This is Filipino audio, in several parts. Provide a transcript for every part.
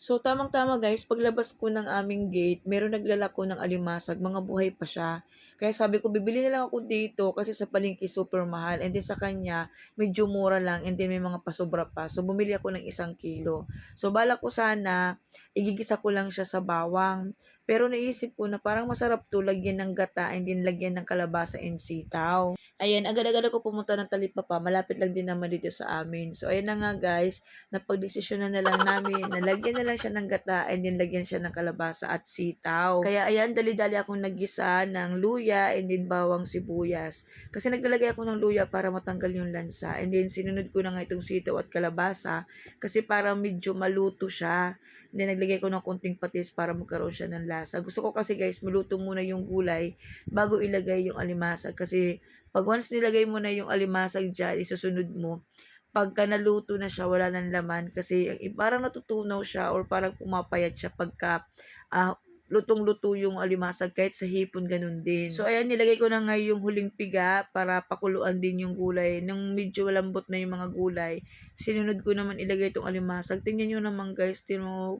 So, tamang-tama guys, paglabas ko ng aming gate, meron naglalako ng alimasag, mga buhay pa siya. Kaya sabi ko, bibili na lang ako dito kasi sa palengke super mahal. And then sa kanya, medyo mura lang and then may mga pasobra pa. So, bumili ako ng 1 kilo. So, balak ko sana, igigisa ko lang siya sa bawang. Pero naisip ko na parang masarap to lagyan ng gata and then lagyan ng kalabasa and sitaw. Ayan, agad-agad ako pumunta ng Talipapa, malapit lang din naman dito sa amin. So, ayan na nga guys, napagdesisyonan na lang namin na lagyan na lang siya ng gata and then lagyan siya ng kalabasa at sitaw. Kaya ayan, dali-dali akong naggisa ng luya and then bawang sibuyas. Kasi naglalagay ako ng luya para matanggal yung lansa. And then sinunod ko na nga itong sitaw at kalabasa kasi para medyo maluto siya. And then naglagay ko ng konting patis para magkaroon siya ng lasa. Gusto ko kasi guys, maluto muna yung gulay bago ilagay yung alimasag kasi pag once nilagay mo na yung alimasag dyan, isusunod mo, pagka naluto na siya, wala ng laman kasi parang natutunaw siya or parang pumapayat siya pagka lutong-luto yung alimasag kahit sa hipon ganun din. So ayan, nilagay ko na nga yung huling piga para pakuluan din yung gulay. Nung medyo malambot na yung mga gulay, sinunod ko naman ilagay itong alimasag. Tingnan nyo naman guys,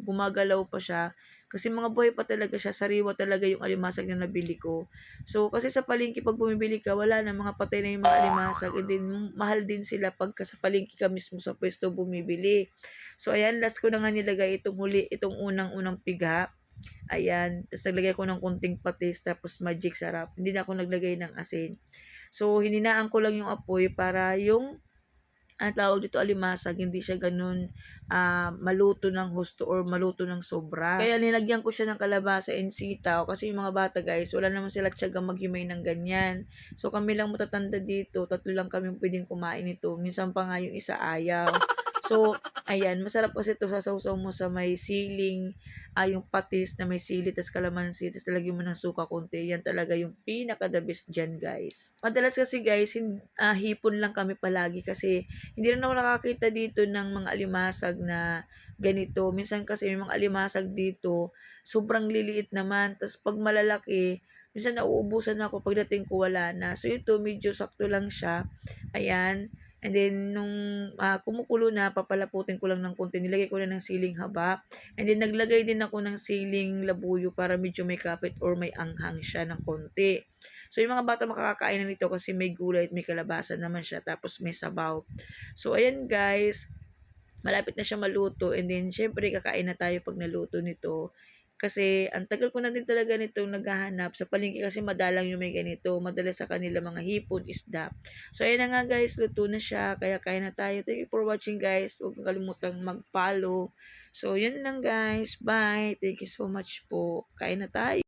gumagalaw pa siya. Kasi mga buhay pa talaga siya, sariwa talaga yung alimasag na nabili ko. So, kasi sa palengke pag bumibili ka, wala na, mga patay na yung mga alimasag. And then, mahal din sila pagka sa palengke ka mismo sa pwesto bumibili. So, ayan, last ko na nga nilagay itong unang-unang piga. Ayan, tapos naglagay ko ng konting patis, tapos magic sarap. Hindi na ako naglagay ng asin. So, hininaan ko lang yung apoy para yung ang tawag dito alimasag, hindi siya ganun maluto ng husto or maluto ng sobra. Kaya nilagyan ko siya ng kalabasa and sitaw kasi yung mga bata guys, wala naman sila tiyaga maghimay ng ganyan. So kami lang matatanda dito, tatlo lang kami pwedeng kumain ito. Minsan pa nga yung isa ayaw. So, ayan, masarap kasi ito sasawsaw mo sa may siling, yung patis na may sili, tas kalamansi, tas lagyan mo ng suka konti. Yan talaga yung pinaka the best dyan, guys. Madalas kasi guys, hipon lang kami palagi kasi hindi rin ako nakakita dito ng mga alimasag na ganito. Minsan kasi may mga alimasag dito, sobrang liliit naman. Tapos pag malalaki, minsan nauubusan ako pagdating ko wala na. So ito, medyo sakto lang siya. Ayan. And then, nung kumukulo na, papalaputin ko lang ng konti. Nilagay ko na ng siling haba. And then, naglagay din ako ng siling labuyo para medyo may kapit or may anghang siya ng konti. So, yung mga bata makakakain na nito kasi may gulay at may kalabasa naman siya. Tapos, may sabaw. So, ayan guys. Malapit na siya maluto. And then, syempre, kakain na tayo pag naluto nito. Kasi, ang tagal ko na din talaga nitong naghahanap. Sa palengke kasi madalang yung may ganito. Madalas sa kanila mga hipon, isda. So, ayan na nga guys. Luto na siya. Kaya kain na tayo. Thank you for watching guys. Huwag kalimutang mag-follow. So, yun lang guys. Bye. Thank you so much po. Kain na tayo.